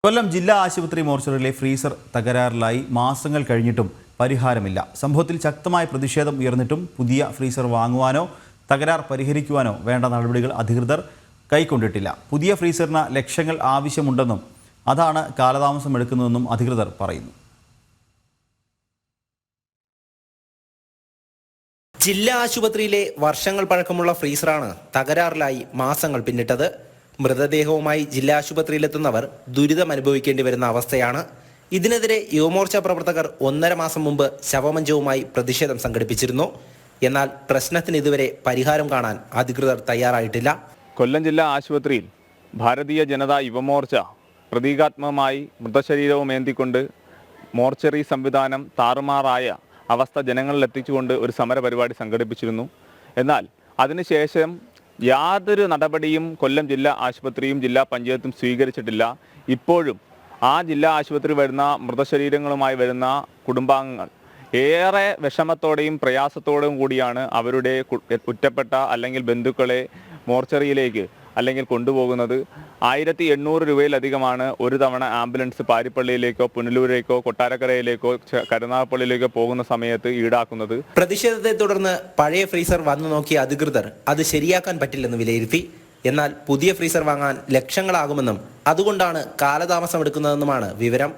കൊല്ലം ജില്ലാ ആശുപത്രി മോർച്ചറിയിലെ ഫ്രീസർ തകരാറിലായി മാസങ്ങൾ കഴിഞ്ഞിട്ടും പരിഹാരമില്ല. സംഭവത്തിൽ ശക്തമായ പ്രതിഷേധം ഉയർന്നിട്ടും പുതിയ ഫ്രീസർ വാങ്ങുവാനോ തകരാർ പരിഹരിക്കുവാനോ വേണ്ട നടപടികൾ അധികൃതർ കൈക്കൊണ്ടിട്ടില്ല. പുതിയ ഫ്രീസറിന് ലക്ഷങ്ങൾ ആവശ്യമുണ്ടെന്നും അതാണ് കാലതാമസം എടുക്കുന്നതെന്നും അധികൃതർ പറയുന്നു. ജില്ലാ ആശുപത്രിയിലെ വർഷങ്ങൾ പഴക്കമുള്ള ഫ്രീസറാണ് തകരാറിലായി മാസങ്ങൾ പിന്നിട്ടത്. മൃതദേഹവുമായി ജില്ലാ ആശുപത്രിയിലെത്തുന്നവർ ദുരിതം അനുഭവിക്കേണ്ടി വരുന്ന അവസ്ഥയാണ്. ഇതിനെതിരെ യുവമോർച്ച പ്രവർത്തകർ 1.5 മാസം മുമ്പ് ശവമഞ്ചവുമായി പ്രതിഷേധം സംഘടിപ്പിച്ചിരുന്നു. എന്നാൽ പ്രശ്നത്തിന് ഇതുവരെ പരിഹാരം കാണാൻ അധികൃതർ തയ്യാറായിട്ടില്ല. കൊല്ലം ജില്ലാ ആശുപത്രിയിൽ ഭാരതീയ ജനതാ യുവമോർച്ച പ്രതീകാത്മകമായി മൃതശരീരവും ഏന്തിക്കൊണ്ട് മോർച്ചറി സംവിധാനം താറുമാറായ അവസ്ഥ ജനങ്ങളിലെത്തിച്ചുകൊണ്ട് ഒരു സമര പരിപാടി സംഘടിപ്പിച്ചിരുന്നു. എന്നാൽ അതിനുശേഷം യാതൊരു നടപടിയും കൊല്ലം ജില്ലാ ആശുപത്രിയും ജില്ലാ പഞ്ചായത്തും സ്വീകരിച്ചിട്ടില്ല. ഇപ്പോഴും ആ ജില്ലാ ആശുപത്രി വരുന്ന മൃതശരീരങ്ങളുമായി വരുന്ന കുടുംബാംഗങ്ങൾ ഏറെ വിഷമത്തോടെയും പ്രയാസത്തോടെയും കൂടിയാണ് അവരുടെ ഉറ്റപ്പെട്ട അല്ലെങ്കിൽ ബന്ധുക്കളെ മോർച്ചറിയിലേക്ക് അല്ലെങ്കിൽ കൊണ്ടുപോകുന്നത്. 1800 രൂപയിലധികമാണ് ഒരു തവണ ആംബുലൻസ് പാരിപ്പള്ളിയിലേക്കോ പുനലൂരേക്കോ കൊട്ടാരക്കരയിലേക്കോ കരുനാഗപ്പള്ളിയിലേക്കോ പോകുന്ന സമയത്ത് ഈടാക്കുന്നത്. പ്രതിഷേധത്തെ തുടർന്ന് പഴയ ഫ്രീസർ വന്നു നോക്കിയ അധികൃതർ അത് ശരിയാക്കാൻ പറ്റില്ലെന്ന് വിലയിരുത്തി. എന്നാൽ പുതിയ ഫ്രീസർ വാങ്ങാൻ ലക്ഷങ്ങളാകുമെന്നും അതുകൊണ്ടാണ് കാലതാമസം എടുക്കുന്നതെന്നുമാണ് വിവരം.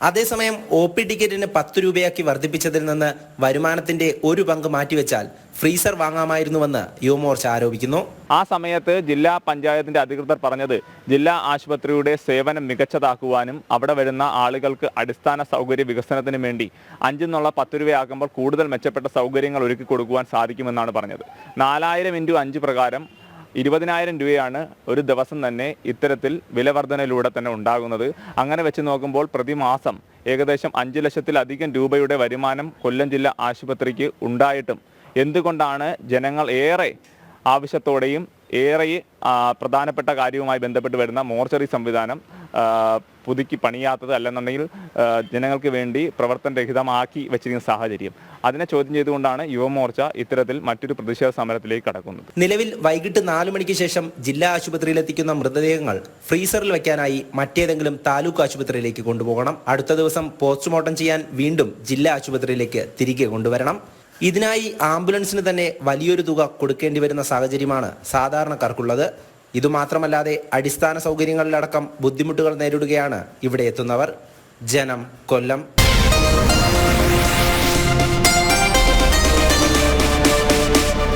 അതേസമയം OP ടിക്കറ്റിന് 10 രൂപയാക്കി വർദ്ധിപ്പിച്ചതിൽ നിന്ന് വരുമാനത്തിന്റെ ഒരു പങ്ക് മാറ്റിവെച്ചാൽ ഫ്രീസർ വാങ്ങാമായിരുന്നുവെന്ന് യുവമോർച്ച ആരോപിക്കുന്നു. ആ സമയത്ത് ജില്ലാ പഞ്ചായത്തിന്റെ അധികൃതർ പറഞ്ഞത് ജില്ലാ ആശുപത്രിയുടെ സേവനം മികച്ചതാക്കുവാനും അവിടെ വരുന്ന ആളുകൾക്ക് അടിസ്ഥാന സൗകര്യ വികസനത്തിന് വേണ്ടി 5 എന്നുള്ള 10 രൂപയാക്കുമ്പോൾ കൂടുതൽ മെച്ചപ്പെട്ട സൗകര്യങ്ങൾ ഒരുക്കി കൊടുക്കുവാൻ സാധിക്കുമെന്നാണ് പറഞ്ഞത്. 4000 × 5 പ്രകാരം 20,000 രൂപയാണ് ഒരു ദിവസം തന്നെ ഇത്തരത്തിൽ വിലവർധനയിലൂടെ തന്നെ ഉണ്ടാകുന്നത്. അങ്ങനെ വെച്ച് നോക്കുമ്പോൾ പ്രതിമാസം ഏകദേശം 5 ലക്ഷത്തിലധികം രൂപയുടെ വരുമാനം കൊല്ലം ജില്ലാ ആശുപത്രിക്ക് ഉണ്ടായിട്ടും എന്തുകൊണ്ടാണ് ജനങ്ങൾ ഏറെ ആവശ്യത്തോടെയും ഏറെ പ്രധാനപ്പെട്ട കാര്യവുമായി ബന്ധപ്പെട്ട് വരുന്ന മോർച്ചറി സംവിധാനം പുതുക്കി പണിയാത്തത്, അല്ലെന്നുണ്ടെങ്കിൽ ജനങ്ങൾക്ക് വേണ്ടി പ്രവർത്തനരഹിതമാക്കി വെച്ചിരിക്കുന്ന സാഹചര്യം, അതിനെ ചോദ്യം ചെയ്തുകൊണ്ടാണ് യുവമോർച്ച ഇത്തരത്തിൽ മറ്റൊരു പ്രതിഷേധ സമരത്തിലേക്ക് കടക്കുന്നത്. നിലവിൽ വൈകിട്ട് 4 മണിക്ക് ശേഷം ജില്ലാ ആശുപത്രിയിലെത്തിക്കുന്ന മൃതദേഹങ്ങൾ ഫ്രീസറിൽ വെക്കാനായി മറ്റേതെങ്കിലും താലൂക്ക് ആശുപത്രിയിലേക്ക് കൊണ്ടുപോകണം. അടുത്ത ദിവസം പോസ്റ്റ്മോർട്ടം ചെയ്യാൻ വീണ്ടും ജില്ലാ ആശുപത്രിയിലേക്ക് തിരികെ കൊണ്ടുവരണം. ഇതിനായി ആംബുലൻസിന് തന്നെ വലിയൊരു തുക കൊടുക്കേണ്ടി വരുന്ന സാഹചര്യമാണ് സാധാരണക്കാർക്കുള്ളത്. ഇതുമാത്രമല്ലാതെ അടിസ്ഥാന സൗകര്യങ്ങളിലടക്കം ബുദ്ധിമുട്ടുകൾ നേരിടുകയാണ് ഇവിടെ എത്തുന്നവർ. ജനം, കൊല്ലം.